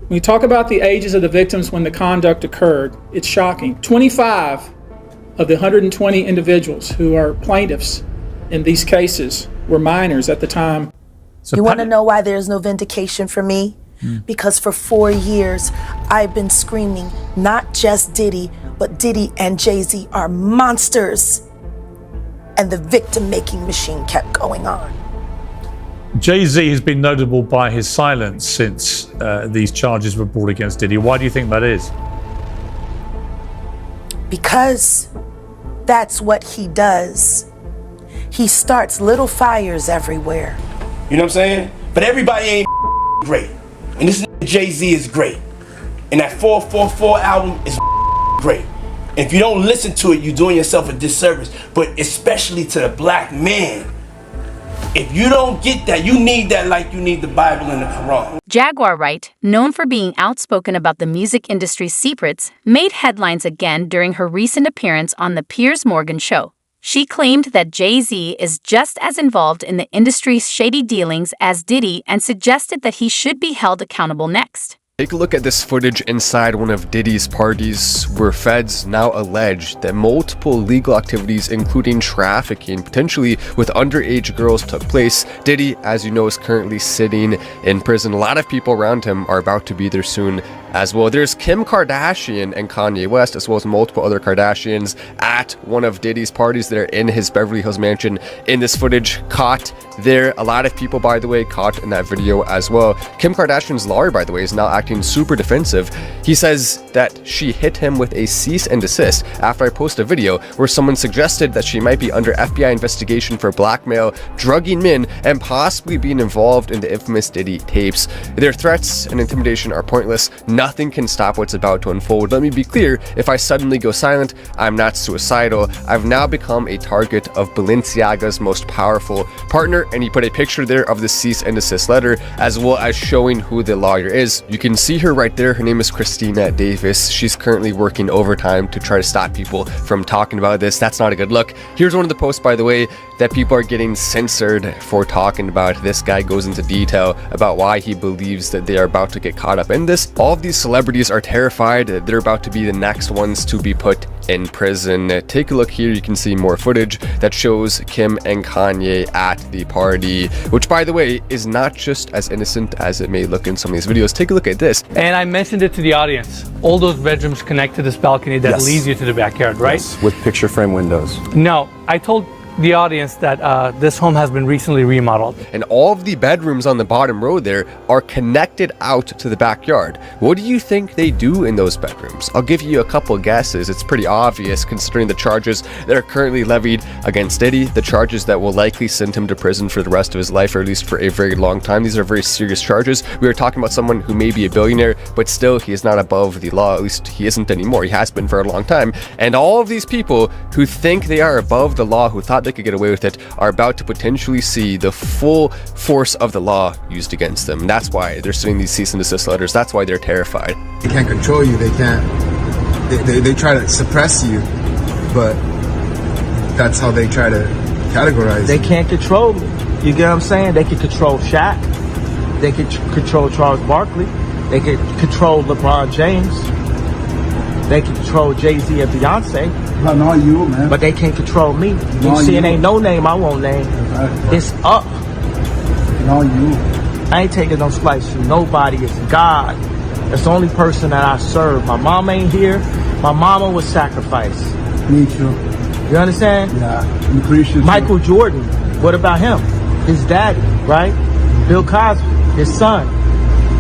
When you talk about the ages of the victims when the conduct occurred, it's shocking. 25 of the 120 individuals who are plaintiffs in these cases were minors at the time. So you want to know why there's no vindication for me? Because for 4 years, I've been screaming, not just Diddy, but Diddy and Jay-Z are monsters. And the victim-making machine kept going on. Jay-Z has been notable by his silence since these charges were brought against Diddy. Why do you think that is? Because that's what he does. He starts little fires everywhere. You know what I'm saying? But everybody ain't great. And this Jay-Z is great. And that 444 album is great. And if you don't listen to it, you're doing yourself a disservice. But especially to the black man. If you don't get that, you need that like you need the Bible and the Quran. Jaguar Wright, known for being outspoken about the music industry's secrets, made headlines again during her recent appearance on the Piers Morgan show. She claimed that Jay-Z is just as involved in the industry's shady dealings as Diddy and suggested that he should be held accountable next. Take a look at this footage inside one of Diddy's parties, where feds now allege that multiple legal activities, including trafficking, potentially with underage girls, took place. Diddy, as you know, is currently sitting in prison. A lot of people around him are about to be there soon as well. There's Kim Kardashian and Kanye West, as well as multiple other Kardashians at one of Diddy's parties that are in his Beverly Hills mansion. In this footage, caught there. A lot of people, by the way, caught in that video as well. Kim Kardashian's lawyer, by the way, is now acting super defensive. He says that she hit him with a cease and desist after I posted a video where someone suggested that she might be under FBI investigation for blackmail, drugging men, and possibly being involved in the infamous Diddy tapes. Their threats and intimidation are pointless. Nothing can stop what's about to unfold. Let me be clear, if I suddenly go silent, I'm not suicidal. I've now become a target of Balenciaga's most powerful partner, and he put a picture there of the cease and desist letter, as well as showing who the lawyer is. You can see her right there. Her name is Christina Davis. She's currently working overtime to try to stop people from talking about this. That's not a good look. Here's one of the posts, by the way, that people are getting censored for talking about. This guy goes into detail about why he believes that they are about to get caught up in this. All of these celebrities are terrified that they're about to be the next ones to be put in prison. Take a look here. You can see more footage that shows Kim and Kanye at the party, which, by the way, is not just as innocent as it may look in some of these videos. Take a look at this. And I mentioned it to the audience. All those bedrooms connect to this balcony that leads you to the backyard, right? Yes, with picture frame windows. No, I told the audience that this home has been recently remodeled. And all of the bedrooms on the bottom row there are connected out to the backyard. What do you think they do in those bedrooms? I'll give you a couple guesses. It's pretty obvious considering the charges that are currently levied against Diddy, the charges that will likely send him to prison for the rest of his life, or at least for a very long time. These are very serious charges. We are talking about someone who may be a billionaire, but still he is not above the law. At least he isn't anymore. He has been for a long time. And all of these people who think they are above the law, who thought they could get away with it, are about to potentially see the full force of the law used against them. And that's why they're sending these cease and desist letters. That's why they're terrified. They can't control you. They can't. They try to suppress you, but that's how they try to categorize. They can't control me. You get what I'm saying? They can control Shaq. They can control Charles Barkley. They can control LeBron James. They can control Jay-Z and Beyonce. But not you, man. But they can't control me. You see, it ain't no name I won't name. Exactly. It's up. Not you. I ain't taking no slice from nobody. It's God. That's the only person that I serve. My mom ain't here. My mama was sacrificed. Me too. You understand? Yeah. I'm Christian. Michael Jordan. What about him? His daddy, right? Bill Cosby, his son,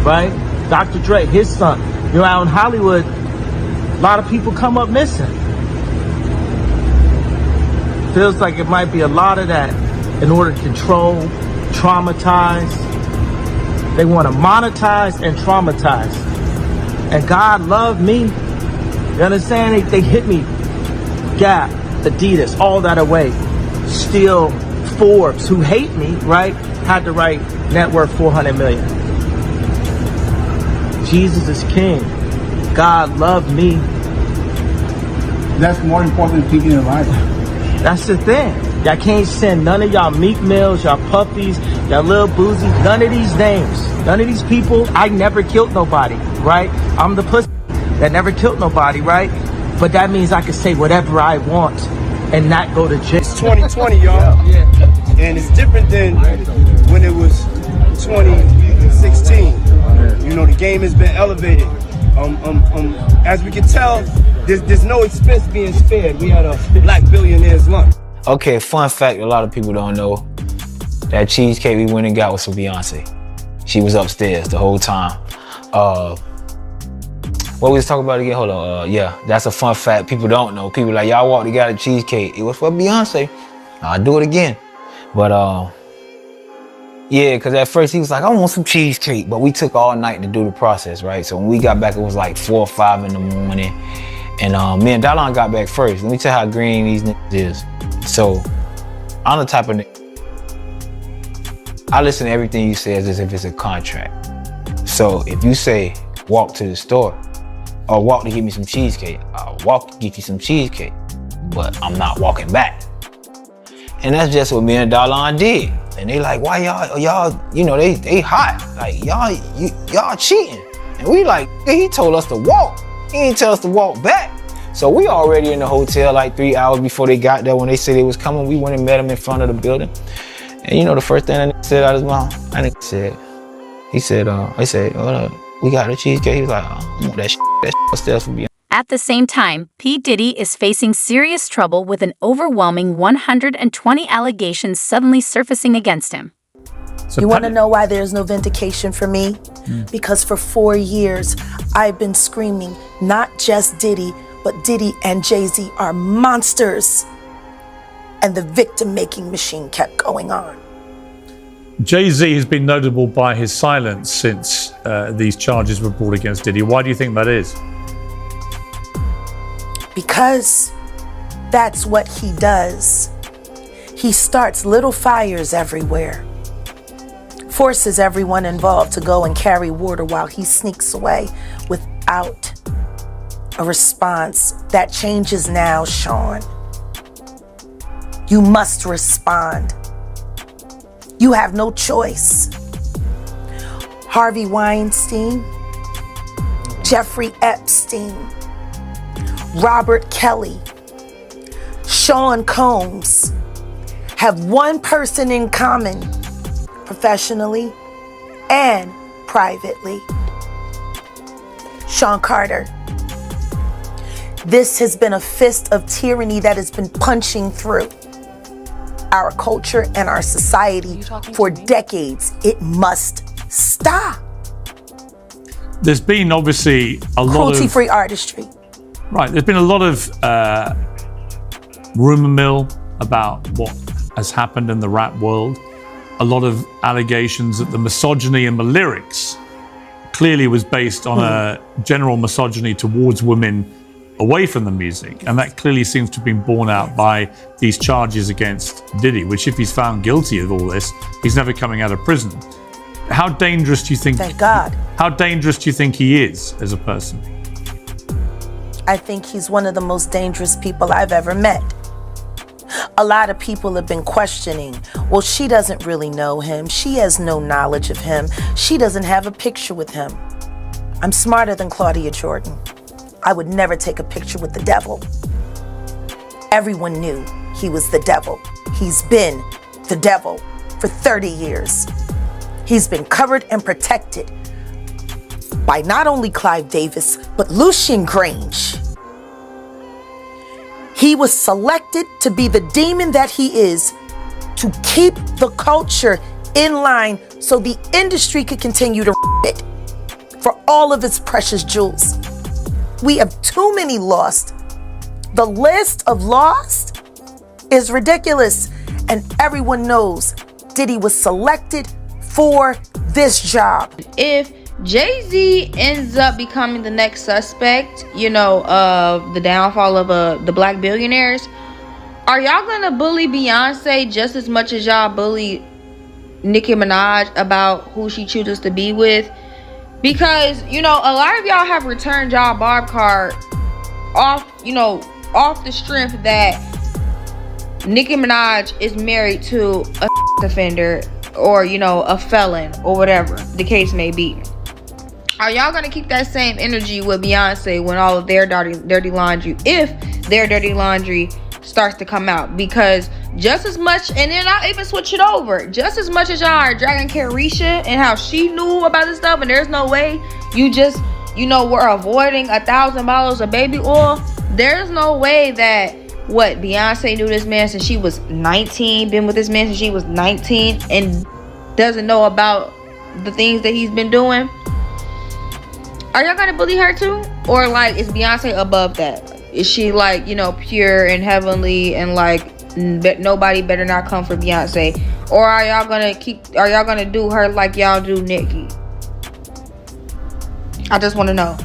right? Dr. Dre, his son. You know, out in Hollywood, a lot of people come up missing. Feels like it might be a lot of that in order to control, traumatize. They want to monetize and traumatize. And God loved me. You understand? They hit me. Gap, Adidas, all that away. Still, Forbes, who hate me, right, had to write net worth 400 million. Jesus is king. God loved me. That's more important than keeping it alive. That's the thing. Y'all can't send none of y'all Meek Mills, y'all Puppies, y'all Lil Boozy, none of these names. None of these people, I never killed nobody, right? I'm the pussy that never killed nobody, right? But that means I can say whatever I want and not go to jail. It's 2020, y'all. Yeah. And it's different than when it was 2016. You know, the game has been elevated. As we can tell, there's no expense being spared. We had a black billionaire's lunch. Okay, fun fact a lot of people don't know. That cheesecake we went and got was for Beyonce. She was upstairs the whole time. What we was talking about again? Hold on. Yeah, that's a fun fact people don't know. People like, y'all walked and got a cheesecake. It was for Beyonce. I'll do it again. But yeah, because at first he was like, I want some cheesecake. But we took all night to do the process, right? So when we got back, it was like 4 or 5 in the morning. And me and Dylan got back first. Let me tell you how green these niggas is. So I'm the type of nigga. I listen to everything you say as if it's a contract. So if you say, walk to the store, or walk to get me some cheesecake, I'll walk to get you some cheesecake, but I'm not walking back. And that's just what me and Darlon did. And they like, why y'all, you know, they hot. Like, y'all cheating. And we like, he told us to walk. He didn't tell us to walk back. So we already in the hotel like 3 hours before they got there. When they said they was coming, we went and met him in front of the building. And you know, the first thing that said out of his mouth, I said, I said, we got the cheesecake. He was like, I want that shit upstairs for Beyonce. At the same time, P. Diddy is facing serious trouble with an overwhelming 120 allegations suddenly surfacing against him. So you want to know why there's no vindication for me? Because for 4 years, I've been screaming, not just Diddy, but Diddy and Jay-Z are monsters. And the victim-making machine kept going on. Jay-Z has been notable by his silence since these charges were brought against Diddy. Why do you think that is? Because that's what he does. He starts little fires everywhere, forces everyone involved to go and carry water while he sneaks away without a response. That changes now, Sean. You must respond. You have no choice. Harvey Weinstein, Jeffrey Epstein, Robert Kelly, Sean Combs have one person in common, professionally and privately. Sean Carter. This has been a fist of tyranny that has been punching through our culture and our society for decades. It must stop. There's been obviously a lot of cruelty-free artistry. Right, there's been a lot of rumor mill about what has happened in the rap world. A lot of allegations that the misogyny in the lyrics clearly was based on a general misogyny towards women away from the music, and that clearly seems to have been borne out by these charges against Diddy, which if he's found guilty of all this, he's never coming out of prison. How dangerous do you think? Thank God. How dangerous do you think he is as a person? I think he's one of the most dangerous people I've ever met. A lot of people have been questioning, well, she doesn't really know him. She has no knowledge of him. She doesn't have a picture with him. I'm smarter than Claudia Jordan. I would never take a picture with the devil. Everyone knew he was the devil. He's been the devil for 30 years. He's been covered and protected by not only Clive Davis, but Lucian Grange. He was selected to be the demon that he is, to keep the culture in line so the industry could continue to it for all of its precious jewels. We have too many lost. The list of lost is ridiculous, and everyone knows Diddy was selected for this job. If Jay-Z ends up becoming the next suspect, you know, of the downfall of the black billionaires, are y'all gonna bully Beyonce just as much as y'all bully Nicki Minaj about who she chooses to be with? Because, you know, a lot of y'all have returned y'all Barb card off the strength that Nicki Minaj is married to a offender or you know, a felon or whatever the case may be. Are y'all gonna keep that same energy with Beyonce when all of their dirty laundry, if their dirty laundry starts to come out? Because just as much, and then I'll even switch it over, just as much as y'all are dragging Carisha and how she knew about this stuff, and there's no way you just, you know, were avoiding 1,000 bottles of baby oil. There's no way that Beyonce knew this man since she was 19, been with this man since she was 19, and doesn't know about the things that he's been doing. Are y'all gonna bully her too? Or like, is Beyonce above that? Is she like, you know, pure and heavenly and like nobody better not come for Beyonce? Or are y'all gonna do her like y'all do Nicki? I just want to know.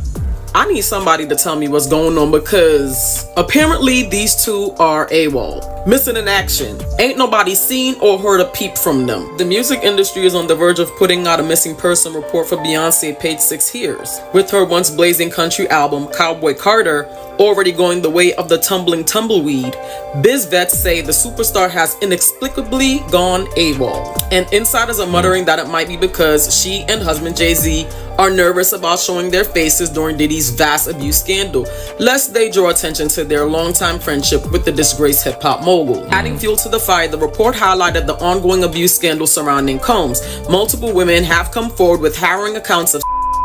I need somebody to tell me what's going on, because apparently these two are AWOL, missing in action. Ain't nobody seen or heard a peep from them. The music industry is on the verge of putting out a missing person report for Beyonce page 6 hears, with her once blazing country album Cowboy Carter already going the way of the tumbling tumbleweed. Biz vets say the superstar has inexplicably gone AWOL, and insiders are muttering that it might be because she and husband Jay-Z are nervous about showing their faces during Diddy's vast abuse scandal, lest they draw attention to their longtime friendship with the disgraced hip-hop mogul. Adding fuel to the fire, the report highlighted the ongoing abuse scandal surrounding Combs. Multiple women have come forward with harrowing accounts of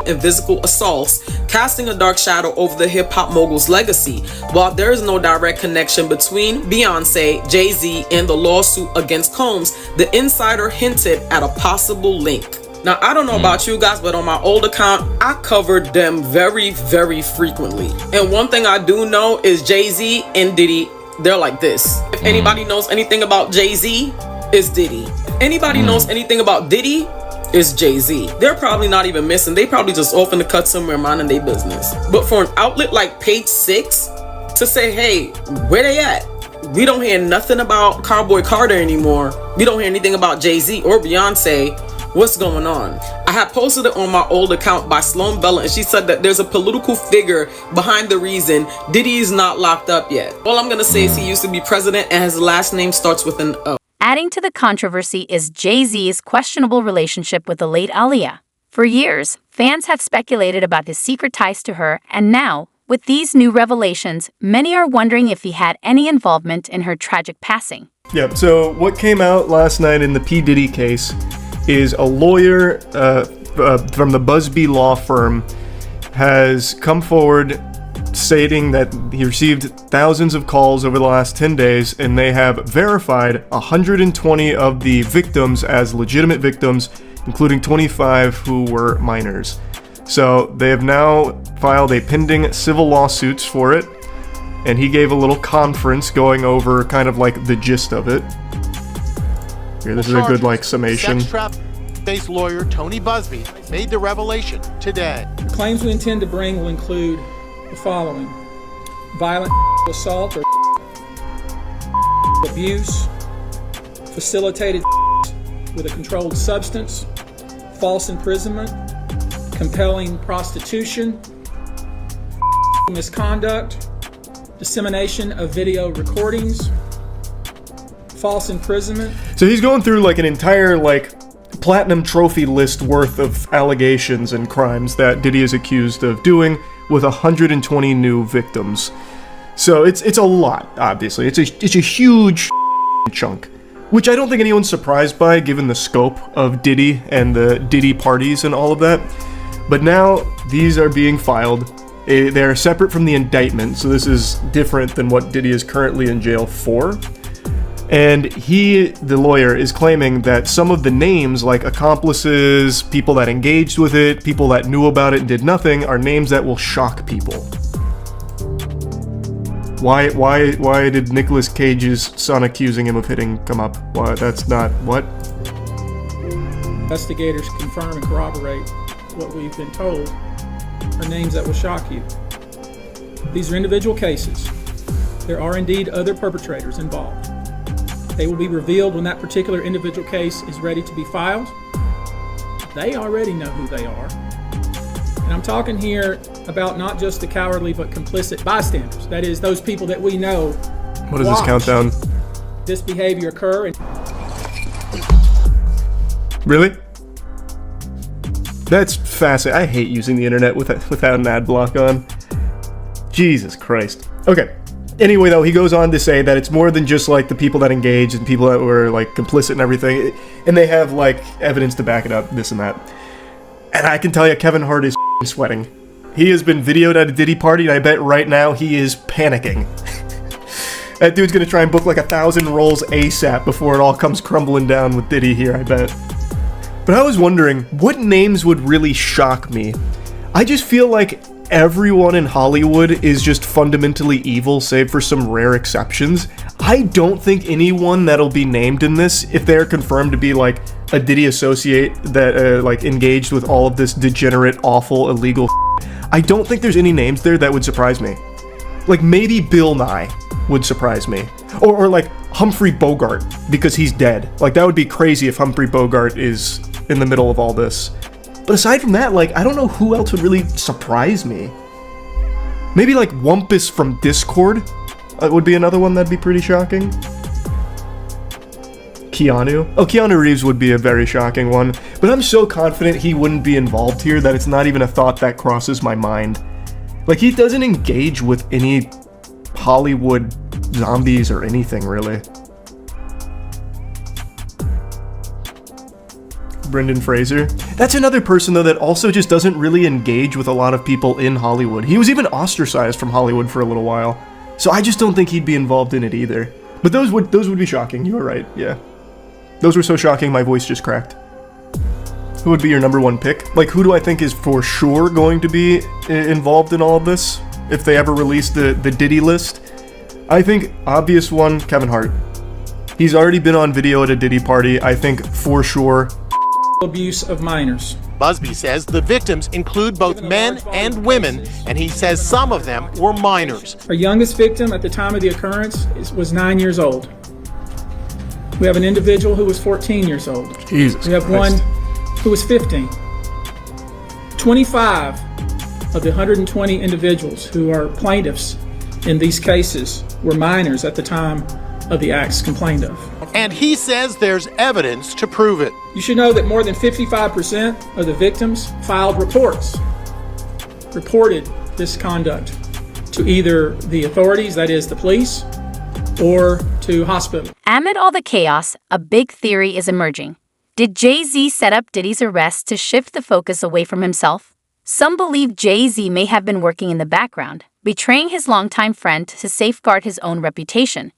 and physical assaults, casting a dark shadow over the hip-hop mogul's legacy. While there is no direct connection between Beyonce, Jay-Z, and the lawsuit against Combs, the insider hinted at a possible link. Now, I don't know about you guys, but on my old account, I covered them very, very frequently. And one thing I do know is Jay-Z and Diddy, they're like this. If anybody knows anything about Jay-Z, it's Diddy. If anybody knows anything about Diddy, it's Jay-Z. They're probably not even missing. They probably just off in the cut somewhere minding their business. But for an outlet like Page 6 to say, hey, where they at? We don't hear nothing about Cowboy Carter anymore. We don't hear anything about Jay-Z or Beyonce. What's going on? I had posted it on my old account by Sloan Bella, and she said that there's a political figure behind the reason Diddy is not locked up yet. All I'm gonna say is he used to be president and his last name starts with an O. Adding to the controversy is Jay-Z's questionable relationship with the late Aaliyah. For years, fans have speculated about his secret ties to her, and now, with these new revelations, many are wondering if he had any involvement in her tragic passing. Yep, so what came out last night in the P. Diddy case is a lawyer from the Busby law firm has come forward stating that he received thousands of calls over the last 10 days, and they have verified 120 of the victims as legitimate victims, including 25 who were minors. So they have now filed a pending civil lawsuits for it, and he gave a little conference going over kind of like the gist of it. Here, this is a good like summation. Sex trafficking lawyer Tony Busby made the revelation today. The claims we intend to bring will include the following: violent assault or abuse, facilitated with a controlled substance, false imprisonment, compelling prostitution, misconduct, dissemination of video recordings, false imprisonment. So he's going through like an entire like platinum trophy list worth of allegations and crimes that Diddy is accused of doing, with 120 new victims. So it's a lot, obviously. It's a huge chunk, which I don't think anyone's surprised by given the scope of Diddy and the Diddy parties and all of that. But now these are being filed. They're separate from the indictment, so this is different than what Diddy is currently in jail for. And he, the lawyer, is claiming that some of the names, like accomplices, people that engaged with it, people that knew about it and did nothing, are names that will shock people. Why did Nicolas Cage's son accusing him of hitting come up? Why, that's not what? Investigators confirm and corroborate what we've been told are names that will shock you. These are individual cases. There are indeed other perpetrators involved. They will be revealed when that particular individual case is ready to be filed. They already know who they are. And I'm talking here about not just the cowardly but complicit bystanders. That is, those people that we know. What is this countdown? This behavior occur. Really? That's fascinating. I hate using the internet without an ad block on. Jesus Christ. Okay. Anyway, though, he goes on to say that it's more than just, like, the people that engaged and people that were, like, complicit and everything. And they have, like, evidence to back it up, this and that. And I can tell you, Kevin Hart is sweating. He has been videoed at a Diddy party, and I bet right now he is panicking. That dude's gonna try and book, like, 1,000 rolls ASAP before it all comes crumbling down with Diddy here, I bet. But I was wondering, what names would really shock me? I just feel like everyone in Hollywood is just fundamentally evil, save for some rare exceptions. I don't think anyone that'll be named in this, if they're confirmed to be like a Diddy associate that like engaged with all of this degenerate, awful, illegal I don't think there's any names there that would surprise me. Like maybe Bill Nye would surprise me. Or like Humphrey Bogart, because he's dead. Like that would be crazy if Humphrey Bogart is in the middle of all this. But aside from that, like, I don't know who else would really surprise me. Maybe, like, Wumpus from Discord would be another one that'd be pretty shocking. Keanu. Oh, Keanu Reeves would be a very shocking one. But I'm so confident he wouldn't be involved here that it's not even a thought that crosses my mind. Like, he doesn't engage with any Hollywood zombies or anything, really. Brendan Fraser. That's another person, though, that also just doesn't really engage with a lot of people in Hollywood. He was even ostracized from Hollywood for a little while. So I just don't think he'd be involved in it either. But those would be shocking. You were right, yeah. Those were so shocking, my voice just cracked. Who would be your number one pick? Like, who do I think is for sure going to be involved in all of this? If they ever release the Diddy list? I think, obvious one, Kevin Hart. He's already been on video at a Diddy party. I think, for sure, abuse of minors. Busby says the victims include both men and women, and he says some of them were minors. Our youngest victim at the time of the occurrence was 9 years old. We have an individual who was 14 years old. Jesus We have Christ. one who was 15. 25 of the 120 individuals who are plaintiffs in these cases were minors at the time of the acts complained of. And he says there's evidence to prove it. You should know that more than 55% of the victims filed reported this conduct to either the authorities, that is the police, or to hospital. Amid all the chaos, a big theory is emerging. Did Jay-Z set up Diddy's arrest to shift the focus away from himself? Some believe Jay-Z may have been working in the background, betraying his longtime friend to safeguard his own reputation.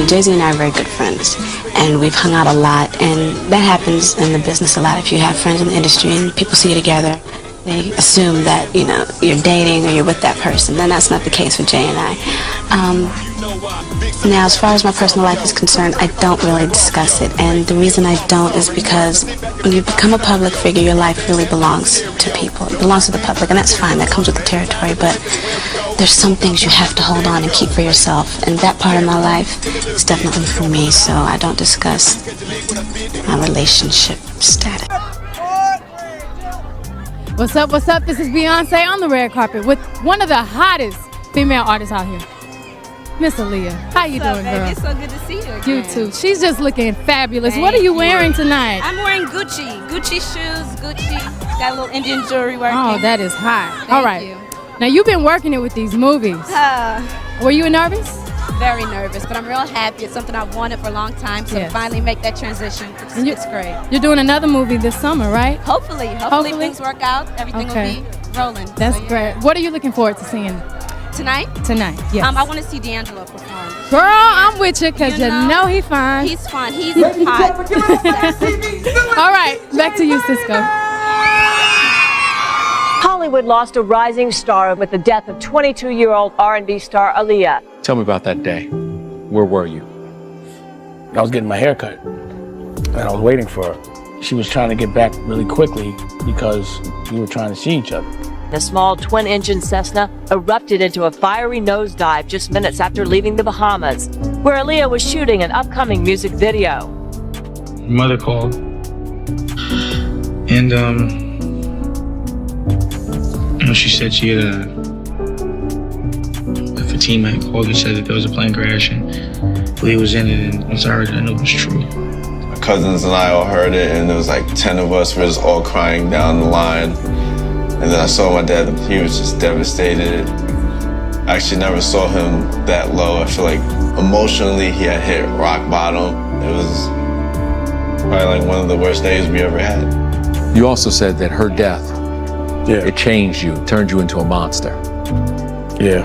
Jay-Z and I are very good friends, and we've hung out a lot, and that happens in the business a lot. If you have friends in the industry and people see you together, they assume that, you know, you're dating or you're with that person. Then that's not the case with Jay and I. Now, as far as my personal life is concerned, I don't really discuss it, and the reason I don't is because when you become a public figure, your life really belongs to people. It belongs to the public, and that's fine. That comes with the territory, but there's some things you have to hold on and keep for yourself, and that part of my life is definitely for me, so I don't discuss my relationship status. What's up, what's up? This is Beyonce on the red carpet with one of the hottest female artists out here, Miss Aaliyah. How you doing, girl? It's so good to see you again. You too. She's just looking fabulous. Thank what are you you. wearing tonight? I'm wearing Gucci shoes, Gucci. Got a little Indian jewelry working. Oh, that is hot. Thank All right. you. Now, you've been working it with these movies. Were you nervous? Very nervous, but I'm real happy. It's something I've wanted for a long time, so to finally make that transition, it's great. You're doing another movie this summer, right? Hopefully things work out. Everything will be rolling. That's So, yeah. great. What are you looking forward to seeing? Tonight? Tonight, yes. I want to see D'Angelo perform. Girl, I'm with you because you know he's fine. He's fun. He's hot. All right, back to you, Cisco. Hollywood lost a rising star with the death of 22-year-old R&B star Aaliyah. Tell me about that day. Where were you? I was getting my hair cut, and I was waiting for her. She was trying to get back really quickly because we were trying to see each other. The small twin-engine Cessna erupted into a fiery nosedive just minutes after leaving the Bahamas, where Aaliyah was shooting an upcoming music video. Mother called, and she said she had a team had called and said that there was a plane crash and Aaliyah was in it, and once I heard it, I knew it was true. I cousins and I all heard it, and there was like 10 of us. We were just all crying down the line. And then I saw my dad. He was just devastated. I actually never saw him that low. I feel like emotionally he had hit rock bottom. It was probably like one of the worst days we ever had. You also said that her death, it changed you, turned you into a monster. Yeah,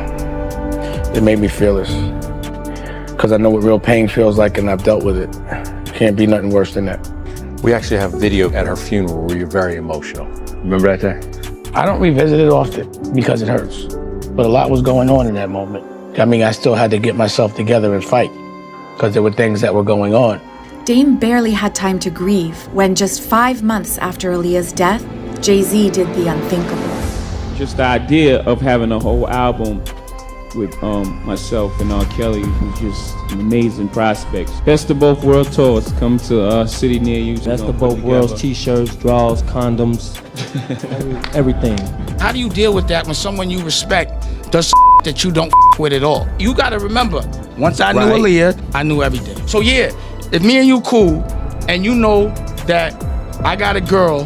it made me feel this. Because I know what real pain feels like and I've dealt with it. Can't be nothing worse than that. We actually have video at her funeral where you're very emotional. Remember that day? I don't revisit it often because it hurts. But a lot was going on in that moment. I mean, I still had to get myself together and fight because there were things that were going on. Dame barely had time to grieve when just 5 months after Aaliyah's death, Jay-Z did the unthinkable. Just the idea of having a whole album with myself and R. Kelly was just an amazing prospect. Best of Both World tours come to a city near you. Best of Both Worlds t-shirts, draws, condoms, everything. How do you deal with that when someone you respect does that you don't with at all? You gotta remember, once I knew Aaliyah, I knew everything. So yeah, if me and you cool, and you know that I got a girl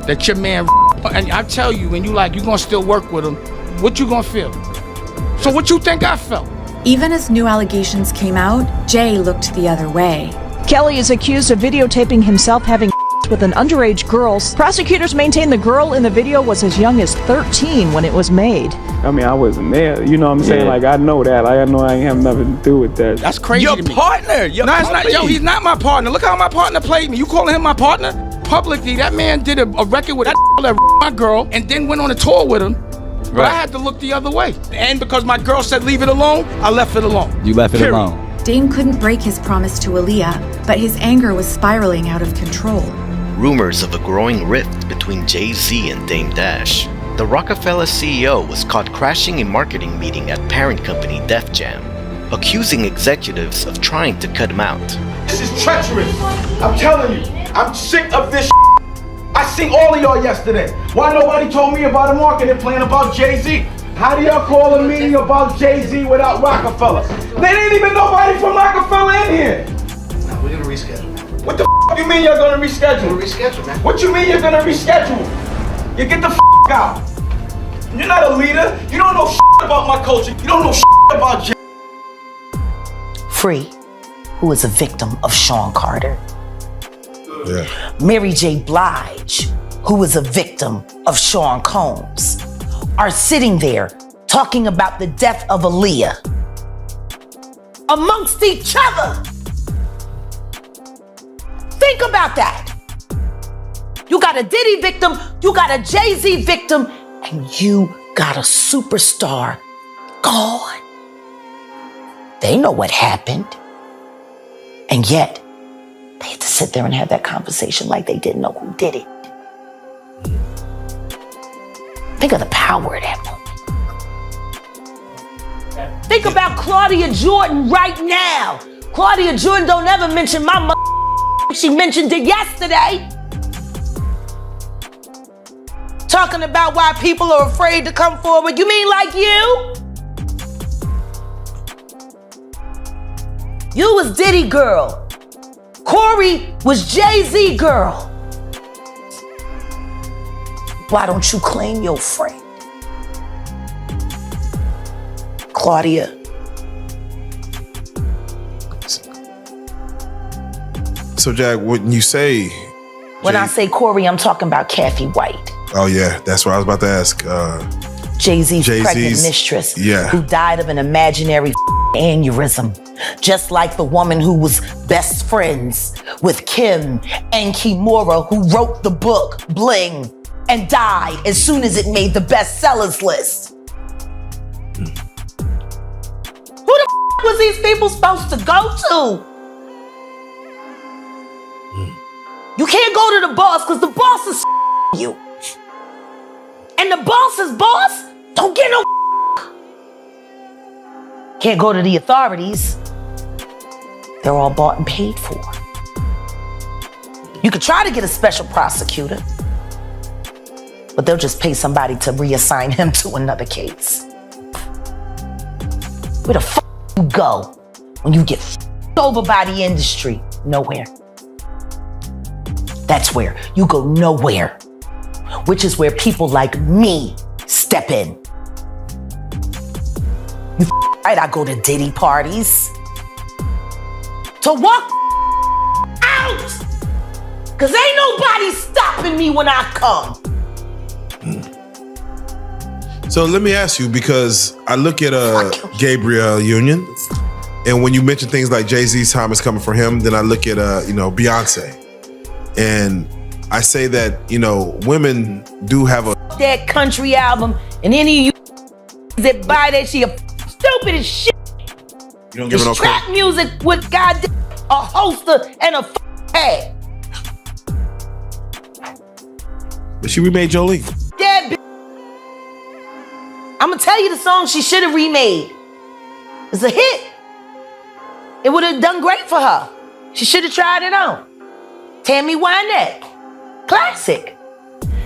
that your man, and I tell you, when you like, you gonna still work with him, what you gonna feel? So what you think I felt? Even as new allegations came out, Jay looked the other way. Kelly is accused of videotaping himself having with an underage girl. Prosecutors maintain the girl in the video was as young as 13 when it was made. I mean, I wasn't there. You know what I'm saying? Like, I know that. Like, I know I ain't have nothing to do with that. That's crazy to me. Your partner! No, it's not. Yo, he's not my partner. Look how my partner played me. You calling him my partner? Publicly, that man did a record with that my girl and then went on a tour with him. But I had to look the other way. And because my girl said leave it alone, I left it alone. You left it alone. Dame couldn't break his promise to Aaliyah, but his anger was spiraling out of control. Rumors of a growing rift between Jay-Z and Dame Dash. The Rockefeller CEO was caught crashing a marketing meeting at parent company Def Jam, accusing executives of trying to cut him out. This is treacherous. I'm telling you, I'm sick of this. I seen all of y'all yesterday. Why nobody told me about a marketing plan about Jay-Z? How do y'all call a meeting about Jay-Z without Rockefeller? There ain't even nobody from Rockefeller in here. No, we're gonna reschedule. What the you mean you're gonna reschedule? We're reschedule, man. What you mean you're gonna reschedule? You get the out. You're not a leader. You don't know about my culture. You don't know about Jay. Free, who is a victim of Sean Carter. Yeah. Mary J. Blige, who is a victim of Sean Combs, are sitting there talking about the death of Aaliyah amongst each other. Think about that. You got a Diddy victim, you got a Jay-Z victim, and you got a superstar gone. They know what happened. And yet, they had to sit there and have that conversation like they didn't know who did it. Think of the power of that moment. Think about Claudia Jordan right now. Claudia Jordan don't ever mention my mother. She mentioned it yesterday. Talking about why people are afraid to come forward. You mean like you? You was Diddy girl. Corey was Jay-Z girl. Why don't you claim your friend? Claudia. So Jack, when you say... When I say Corey, I'm talking about Kathy White. Oh yeah, that's what I was about to ask. Jay-Z's pregnant mistress, who died of an imaginary aneurysm, just like the woman who was best friends with Kim and Kimura, who wrote the book Bling and died as soon as it made the bestsellers list. Who the was these people supposed to go to? You can't go to the boss because the boss is you. And the boss's boss don't get no. Can't go to the authorities. They're all bought and paid for. You could try to get a special prosecutor, but they'll just pay somebody to reassign him to another case. Where the you go when you get over by the industry? Nowhere. That's where you go nowhere, which is where people like me step in. You right, I go to Diddy parties to walk out, cause ain't nobody stopping me when I come. So let me ask you, because I look at Gabriel Union, and when you mention things like Jay-Z's time is coming for him, then I look at Beyonce, and I say that women do have a that country album, and any of you that buy that shit, stupid as shit. You don't give it no trap credit. music with goddamn a holster and a hat. But she remade Jolene. That bitch. I'm gonna tell you the song she should have remade. It's a hit. It would have done great for her. She should have tried it on. Tammy Wynette. Classic.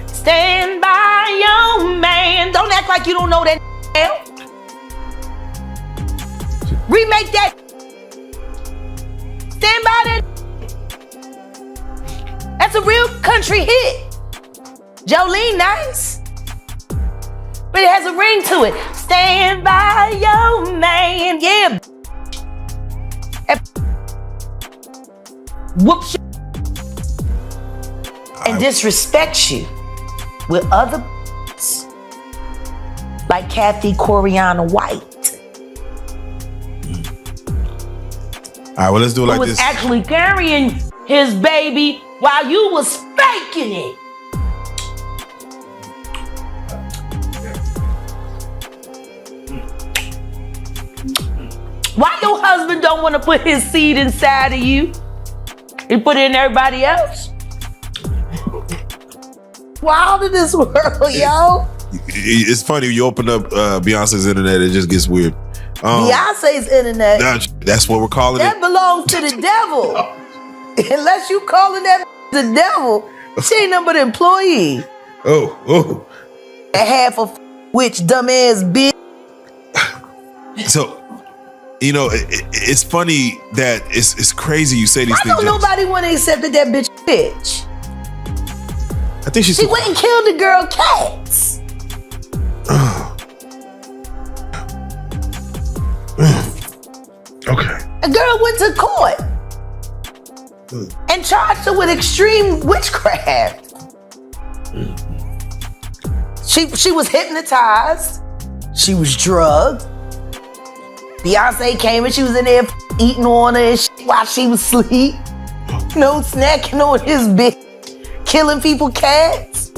Stand by your man. Don't act like you don't know that now. Remake that. Stand by that. That's a real country hit. Jolene, nice. But it has a ring to it. Stand by your man. Yeah. Whoops. And disrespects you with other like Kathy Coriana White. All right, well, let's do it like who was this. actually carrying his baby while you was faking it. Why your husband don't want to put his seed inside of you and put it in everybody else? Wild in this world, yo. It's funny, you open up Beyonce's internet, it just gets weird. Beyonce's internet. That's what we're calling That it. belongs to the devil. Unless you calling that the devil, she ain't nothing but an employee. Oh. A half of which dumbass bitch. So, it's funny that it's crazy you say these Why things. don't nobody want to accept that bitch? I think She went and killed the girl Cats. Okay. A girl went to court and charged her with extreme witchcraft. She was hypnotized. She was drugged. Beyonce came and she was in there eating on her and shit while she was asleep. Snacking on his bitch, killing people cats.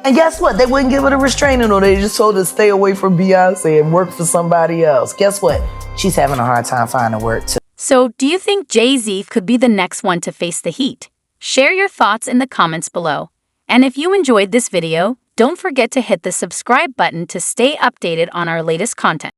And guess what? They wouldn't give her a restraining order. They just told her to stay away from Beyonce and work for somebody else. Guess what? She's having a hard time finding work too. So, do you think Jay-Z could be the next one to face the heat? Share your thoughts in the comments below. And if you enjoyed this video, don't forget to hit the subscribe button to stay updated on our latest content.